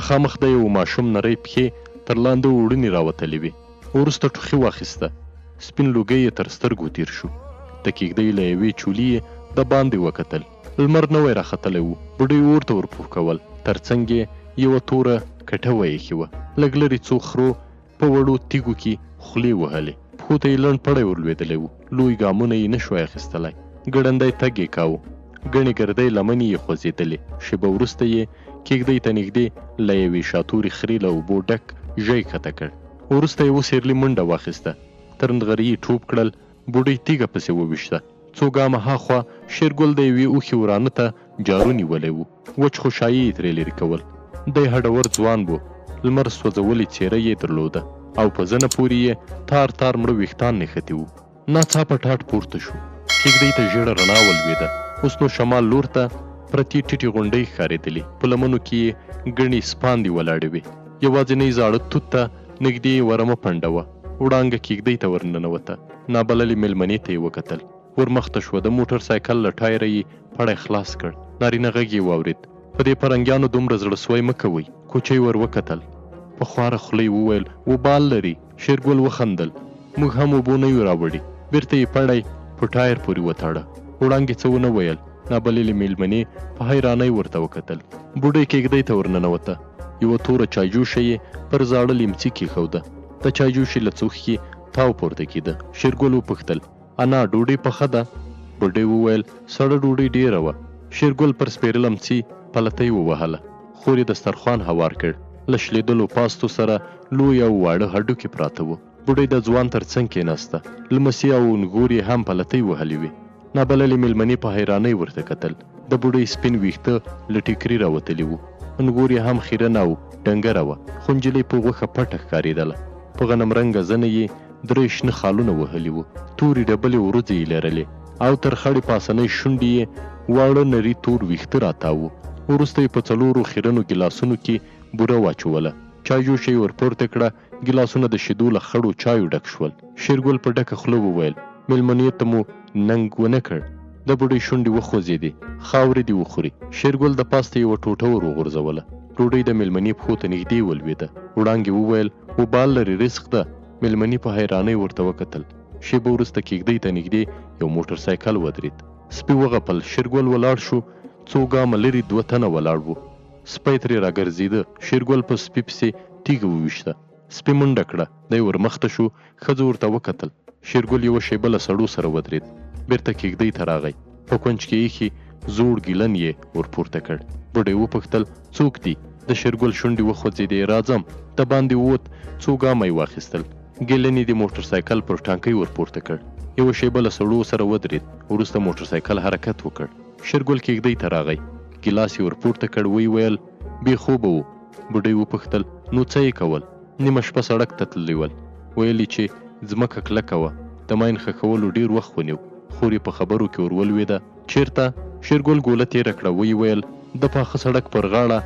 مخامخ د یو ماشوم نرۍ پښې تر لاندې وړنې راوتلې وې. وروسته ټوخي واخیسته. سپین لوګی یې تر سترګو تیر شو. د کېږدۍ له یوې چولې یې د باندې وکتل. لمر نوی راختلی و. بوډۍ اور ته ورپوښ کول. تر څنګ یې یوه توره کټه وایښې وه. لږ لرې څو خرو په وړو تیږو کې خولې وهلې. پښو ته یې لنډ پړی ورلوېدلی و. لوی ګامونه یې نه شوای اخیستلی. ګړندی تګ یې کاوه. ګڼې ګردۍ لمنې یې خوځېدلې. شېبه وروسته یې کېږدۍ ته نږدې له یوې شاتورې خرې له اوبو ډک ژی کښته کړ. وروسته یې وسېرلي منډه واخیسته. تر نغري یې ټوپ کړل. بوډۍ تیږه پسې وویشته. څو ګامه هاخوا شېرګل د یوې اوښې ورانه ته جارو نیولی و. وچ خوشایي یې ترې لرې کول. دی هډور ځوان و. لمر سوځولې څېره یې درلوده او په زنه پورې یې تار تار مړه ویښتان نښتي وو. ناڅاپه ټاټ پورته شو. کېږدۍ ته ژېړه رڼا ولوېده. اوس نو شمال لور ته پرتې ټیټې غونډۍ ښکارېدلې. په لمنو کې یې ګڼې سپاندې ولاړې وې. یوازینۍ زاړه توت ته نږدې یې ورمه پنډه وه. وړانګه کېږدۍ ته ورننوته. نابللې مېلمنې ته یې وکتل. ورمخته شوه. د موټر سایکل له ټایره یې پړی خلاص کړ. نارینه غږ یې واورېد. په دې پرنګیانو دومره زړه سوی مه کوئ. کوچۍ ور وکتل. په خواره خوله یې وویل وبال لري. شېرګل وخندل. موږ هم اوبو نه یو راوړي. بېرته یې پړی په ټایر پورې وتاړه. وړانګې څه ونه ویل. نابللې مېلمنې په حیرانۍ ورته وکتل. بوډۍ کېږدۍ ته ورننوته. یوه توره چایجوشه یې پر زاړه لیمڅي کېښوده. د چایجوشې له څوښکي تاو پورته کېده. شېرګل وپوښتل انا ډوډۍ پخه ده؟ بوډۍ وویل سړه ډوډۍ ډېره وه. شېرګل پر سپېره لمڅي پلتۍ ووهله. خور یې دسترخوان هوار کړ. له شلېدلو پاستو سره لوی او واړه هډوکي پراته وو. بوډۍ د ځوان تر څنګ کېناسته. لمسي او نګور یې هم پلتۍ وهلې وې. نابللې مېلمنې په حیرانۍ ورته کتل. د بوډۍ سپین ویښته له ټیکري راوتلي وو. نګور یې هم خیرنه او ډنګره وه. خو نجلۍ په غوښه پټه ښکارېدله. په غنم رنګه زنه یې درې شنه خالونه وهلي وو. تورې ډبلې وروځې یې لرلې او تر خړې پاسنۍ شونډې یې واړه نري تور ویښته راتاوه. وروسته یې په څلورو خیرنو ګیلاسونو کې بوره واچوله. چایجوشه یې ورپورته کړه. ګیلاسونه د شیدو له خړو چایو ډک شول. شېرګل په ډکه خوله وویل مېلمنې ته مو ننګ ونه کړ؟ د بوډۍ شونډې وخوځېدې. خاورې دې وخوري. شېرګل د پاسته یوه ټوټه ور وغورځوله. ډوډۍ د مېلمنې پښو ته نږدې ولوېده. وړانګې وویل وبال لري رزق ده. مېلمنې په حیرانۍ ورته وکتل. شېبه وروسته کېږدۍ ته نږدې یو موټر سایکل ودرېد. سپي وغپل. شېرګل ولاړ شو. څو ګامه لرې دوه تنه ولاړ وو. سپی ترې راګرځېده. شېرګل په سپي پسې تیږه وویشته. سپي منډه کړه. دی ورمخته شو. ښځو ورته وکتل. شېرګل یوه شېبه له سړو سره ودرېد. بېرته کېږدۍ ته راغی. په کونج کې ایښي زوړ ګیلن یې ورپورته کړ. بوډۍ وپوښتل څوک دي؟ د شېرګل شونډې وخوځېدې. راځم. د باندې ووت. څو ګامه یې واخیستل. ګیلن یې د موټر سایکل پر ټانکۍ ورپورته کړ. یوه شېبه له سړو سره ودرېد. وروسته موټر سایکل حرکت وکړ. شېرګل کېږدۍ ته راغی. ګیلاس یې ورپورته کړ. ویې ویل بې خوبه و. بوډۍ وپوښتل نو څه یې کول؟ نیمه شپه سړک ته تللی ول. ویل یې چې ځمکه کلکه وه. د ماین ښخولو ډېر وخت ونیو. خور یې په خبرو کې ور ولوېده. چېرته؟ شېرګل ګوله تېره کړه. ویې ویل د پاخه سړک پر غاړه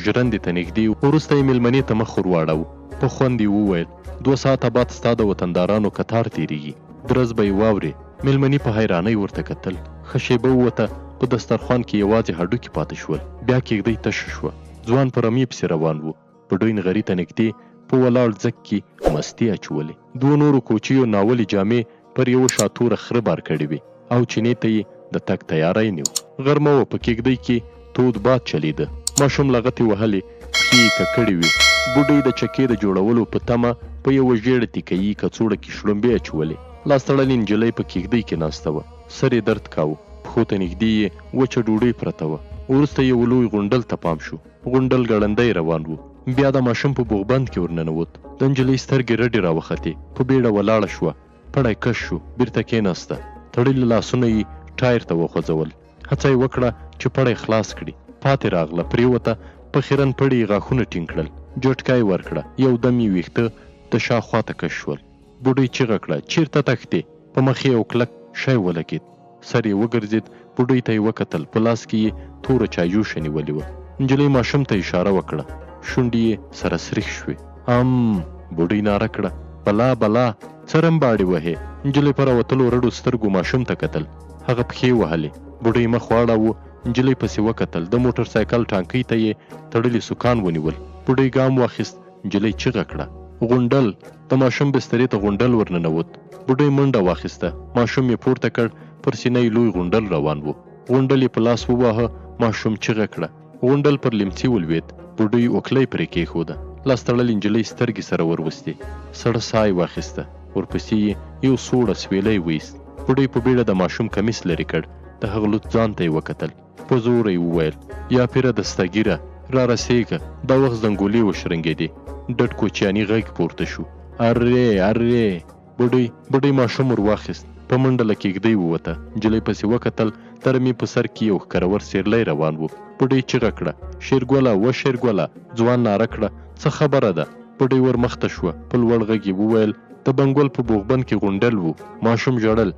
ژرندې ته نږدې. وروسته یې مېلمنې ته مخ ور واړاوه. په خوند یې وویل 2 ساعته بعد ستا د وطندارانو کتار تېرېږي. درز به یې واورې. مېلمنې په حیرانۍ ورته کتل. ښه شېبه ووته. په دسترخوان کې یوازې هډوکي پاتې شول. بیا کېږدۍ تشه شوه. ځوان په رمې پسې روان و. بوډۍ نغري ته نږدې په ولاړ ځګ کې مستي اچولې. 2 نورو کوچیو ناولې جامې پر یوه شاتوره خره بار کړې وې او چینې ته یې د تګ تیاری نیو. غرمه وه. په کېږدۍ کې تود باد چلیده. ماشوم لغتې وهلې. پښې یې ککړې وې. بوډۍ د چکې د جوړولو په تمه په یوه ژېړه تیکهیي کڅوړه کې شړومبې اچولې. لاس تړلې نجلۍ په کېږدۍ کې ناسته وه. سر یې درد کاوه. پښو ته نږدې یې وچه ډوډۍ پرته وه. وروسته یو لوی غونډل ته پام شو. غونډل ګړندی روان و. بیا د ماشوم په بوغبند کې ورننوت. د نجلۍ سترګې رډې راوختې. په بیړه ولاړه شوه. پړی کش شو. بېرته کېناسته. تړلي لاسونه یې ټایر ته وخوځول. هڅه یې وکړه چې پړی خلاص کړي. پاتې راغله. پرېوته. په خیرن پړي یې غاښونه ټینګ کړل. جټکه یې ورکړه. یو دم یې ویښته د شاخوا ته کش شول. بوډۍ چیغه کړه چېرته تښتې؟ په مخ یې یو کلک شی ولګېد. سر یې وګرځېد. بوډۍ ته یې وکتل. په لاس کې یې توره چایجوشه نیولې وه. نجلۍ ماشوم ته اشاره وکړه. شونډې یې سره سریښ شوې. بوډۍ ناره کړه بلا بلا څه رمباړې وهې؟ نجلۍ په راوتلو رډو سترګو ماشوم ته کتل. هغه پښې وهلې. بوډۍ مخ واړاوه. نجلۍ پسې وکتل. د موټر سایکل ټانکۍ ته یې تړلي سوکان ونیول. بوډۍ ګام واخیست. نجلۍ چیغه کړه غونډل. د ماشوم بسترې ته غونډل ورننوت. بوډۍ منډه واخیسته. ماشوم یې پورته کړ. پر سینه یې لوی غونډل روان و. غونډل یې په لاس وواهه. ماشوم چیغه کړه. غونډل پر لیمڅي ولوېد. بوډۍ اوکلۍ پرې کېښوده. لاس تړلې نجلۍ سترګې سره وروستې. سړه ساه یې واخیسته. ورپسې یې یو سوړه سویلی ویست. بوډۍ په بیړه د ماشوم کمیس لرې کړ. د هغه لوڅ ځان ته یې وکتل. په زوره یې وویل یا پیره دستګیره را رسېږه. دا وخت زنګولې وشرنګېدې. ډډ کوچیاني غږ پورته شو. ارې ارې. بوډۍ ماشوم ور واخیست. په منډه له کېږدۍ ووته. نجلۍ پسې وکتل. د رمې په سر کې یو ښکرور سیرلی روان و. بوډۍ چیغه کړه شېرګله و شېرګله. ځوان ناره کړه څه خبره ده؟ بوډۍ ور مخته شوه. په لوړ غږ یې وویل د بنګول په بوغبند کې غونډل و. ماشوم ژړل.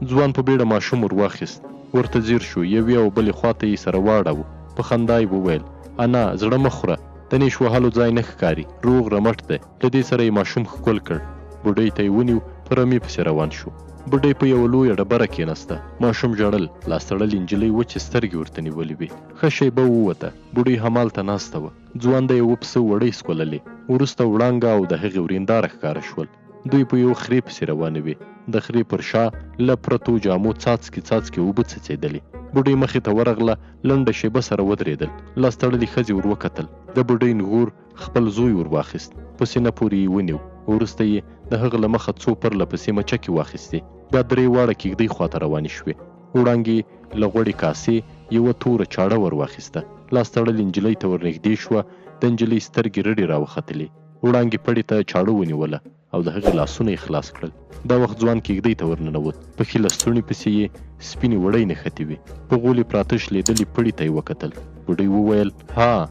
ځوان په بیړه ماشوم ور واخیست. ورته ځیر شو. یوې او بلې خواته یې سره واړاوه. په خندا یې وویل انا زړه مه خوره. د نیش وهلو ځای نه ښکاري. روغ رمټ دی. له دې سره یې ماشوم ښکل کړ. بوډۍ ته یې ونیو. په رمې پسې روان شو. بوډۍ په یوه لویه ډبره کېناسته. ماشوم ژړل. لاس تړلې نجلۍ وچې سترګې ورته نیولې وې. ښه شېبه ووته. بوډۍ همالته ناسته وه. ځوان د یوه پسه وړۍ سکوللې. وروسته وړانګه او د هغې ورېنداره ښکاره شول. دوی په یو خرې پسې روانې وې. د خرې پر شا له پرتو جامو څاڅکي اوبه څڅېدلې. بوډۍ مخې ته ورغله. لنډه شېبه سره ودرېدل. لاس تړلې ښځې ور وکتل. د بوډۍ نغور خپل زوی ور واخیست. په سینه پورې یې ونیو. وروسته یې د هغه له مخه څو پرله پسې مچکې واخیستې. بیا درې واړه کېږدۍ خواته روانې شوې. وړانګې له غوړې کاسې یوه توره چاړه ور واخیسته. لاس تړلې نجلۍ ته ور نږدې شوه. د نجلۍ سترګې رډې راوختلې. وړانګې پړې ته چاړه ونیوله او د هغې لاسونه یې خلاص کړل. دا وخت ځوان کېږدۍ ته ورننوت. پښې له ستوني پسې یې سپینې وړۍ نښتې وې. په غولې پراته شلېدلې پړي ته یې وکتل. بوډۍ وویل ها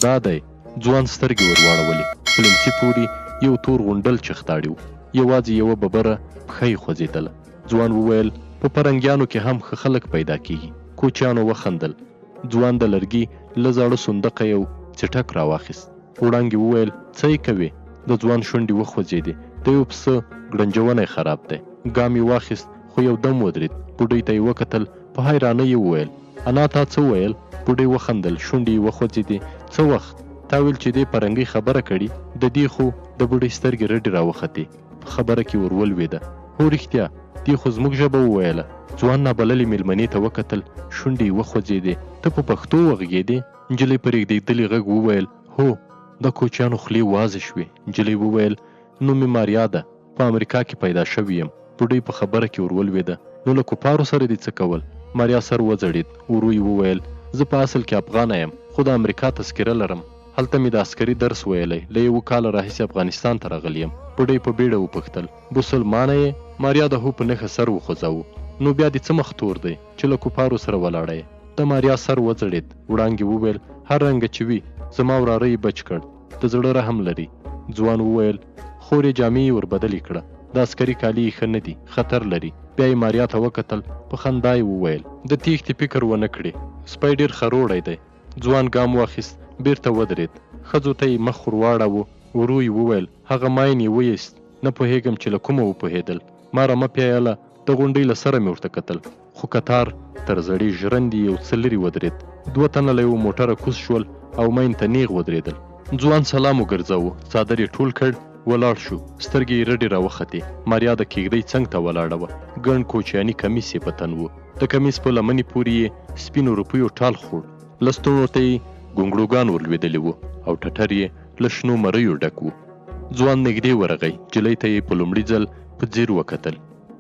دا دی. ځوان سترګې ور واړولې. په لیمڅي پورې یو تور غونډل چښتاړی و. یوازې یوه ببره پښه یې خوځېدله. ځوان وویل په پرنګیانو کې هم ښه خلک پیدا کېږي. کوچیانو وخندل. ځوان د لرګي له زاړه صندوقه یو څټک راواخیست. وړانګې وویل څه یې کوې؟ د ځوان شونډې وخوځېدې. د یو پسه ګړنجونه یې خراب دی. ګام یې واخیست خو یو دم ودرېد. بوډۍ ته یې وکتل. په حیرانۍ یې وویل انا تا څه ویل؟ بوډۍ وخندل. شونډې یې وخوځېدې. څه وخت؟ تا ویل چې دې پرنګۍ خبره کړي؟ د دې خو د بوډۍ سترګې رډې راوختې. په خبره کې ور ولوېده. هو رښتیا دې خو زموږ ژبه وویله. ځوان نابللې مېلمنې ته وکتل. شونډې یې وخوځېدې. ته په پښتو وغږېدې؟ نجلۍ په رېږدېدلي غږ وویل هو. د کوچیانو خولې وازې شوې. نجلۍ وویل نوم مې ماریا ده. په امریکا کې پیدا شوی یم. بوډۍ په خبره کې ور ولوېده. نو له کفارو سره دې څه کول؟ ماریا سر وځړېد. ورو یې وویل زه په اصل کې افغانه یم خو د امریکا تذکره لرم. هلته مې د عسکري درس ویلی. له یوه کاله راهیسې افغانستان ته راغلی یم. بوډۍ په بیړه وپوښتل مسلمانه یې؟ ماریا د هو په نښه سر وخوځاوه. نو بیا دې څه مخ تور دی چې له کفارو سره ولاړه یې؟ د ماریا سر وځړېد. وړانګې وویل هر رنګه چې وي زما وراره یې بچ کړ. د زړه رحم لري. ځوان وویل خورې جامې یې ور بدلې کړه. د عسکري کالي یې ښه نه دي. خطر لري. بیا یې ماریا ته وکتل. په خندا یې وویل د تېښتې فکر ونه کړې. سپی ډېر خروړی دی. ځوان ګام واخیست. بېرته ودرېد. ښځو ته یې مخ ور واړاوه. ورو یې وویل هغه ماین یې ویست. نه پوهېږم چې له کومه وپوهېدل. ما رمه پیایله. د غونډۍ له سره مې ورته کتل خو کتار تر زړې ژرندې یو څه لرې ودرېد. دوه تنه له یوه موټره کوز شول او مین ته نیغ ودرېدل. ځوان سلام وګرځاوه. څادر یې ټول کړ. ولاړ شو. سترګې یې رډې راوختې. ماریا د کېږدۍ څنګ ته ولاړه وه. ګڼ کوچیاني کمیس یې په تن و. د کمیس په لمنې پورې یې سپینو روپیو ټال خوړ. له ستونو ته یې ګونګړوګان ورلوېدلي وو او ټټر یې له شنو مریو ډک و. ځوان نږدې ورغی. نجلۍ ته یې په لومړي ځل په ځیر وکتل.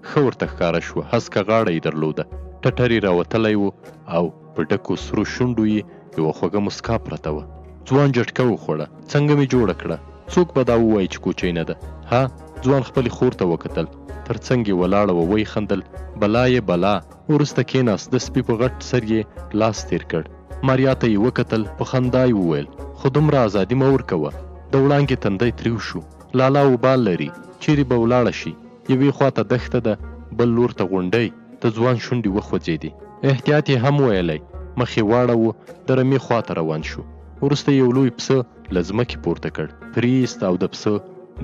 ښه ورته ښکاره شوه. هسکه غاړه یې درلوده. ټټر یې راوتلی و او په ډکو سرو شونډو یې یوه خوږه مسکا پرته وه. ځوان جټکه وخوړه. څنګه مې جوړه کړه؟ څوک به دا ووایي چې کوچۍ نه ده؟ ها؟ ځوان خپلې خور ته وکتل. تر څنګ یې ولاړه وه. ویې خندل. بلا یې بلا. وروسته کېناست. د سپي په غټ سر یې لاس تېر کړ. ماریا ته یې وکتل. په خندا یې وویل خو دومره ازادي مه ورکوه. د وړانګې تندی تریو شو. لالا وبال لري. چیرې به ولاړه شي؟ یوې خواته دښته ده بل لور ته غونډۍ. د ځوان شونډې وخوځېدې. احتیاط یې هم ویلی. مخ یې واړاوه. د رمې خواته روان شو. وروسته یو لوی پسه له ځمکې پورته کړ. پریست او د پسه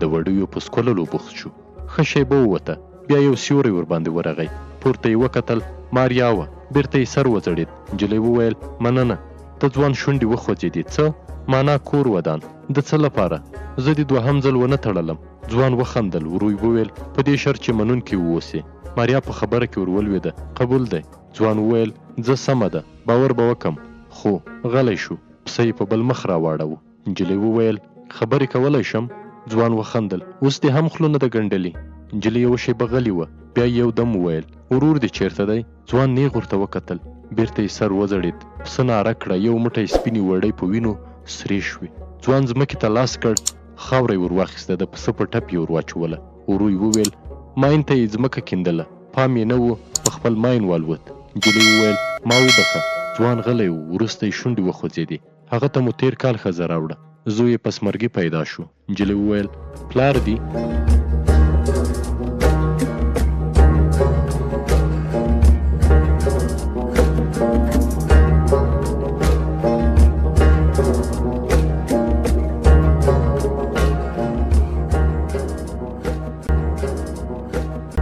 د وړیو په سکوللو بوخت شو. ښه شېبه ووته. بیا یو سیوری ورباندې ورغی. پورته یې وکتل. ماریا وه. بېرته یې سر وځړېد. نجلۍ وویل مننه. د ځوان شونډې وخوځېدې. څه معنا کور ودان؟ د څه لپاره؟ زه دې دوهم ځل ونه تړلم. ځوان وخندل. ورو یې وویل په دې شرط چې منونکی واوسې. ماریا په خبره کې ور ولوېده. قبول دی. ځوان وویل زه سمه ده، باور به وکم. خو غلی شو. پسه یې په بل مخ راواړوه. نجلۍ وویل خبرې کولی شم؟ ځوان وخندل. اوس دې هم خوله نه ده ګنډلې. نجلۍ یوه شېبه غلې وه. بیا یې یو دم وویل ورور دې چېرته دی؟ ځوان نیغ ورته وکتل. بیرته یې سر وځړېد. پسه ناره کړه. یو موټی سپینې وړۍ په وینو سرې شوې. ځوان ځمکې ته لاس کړ. خاوره یې ور واخیسته. د پسه په ټپ یې ور واچوله. ورو یې وویل ماین ته یې ځمکه کیندله. پام یې نه و، په خپل ماین والوت. نجلۍ وویل ما وبخه. ځوان غلی و. وروسته یې شونډې وخوځېدې. هغه ته مو تېر کال ښځه راوړه. زوی یې پس مرګي پیدا شو. نجلۍ وویل پلار دې؟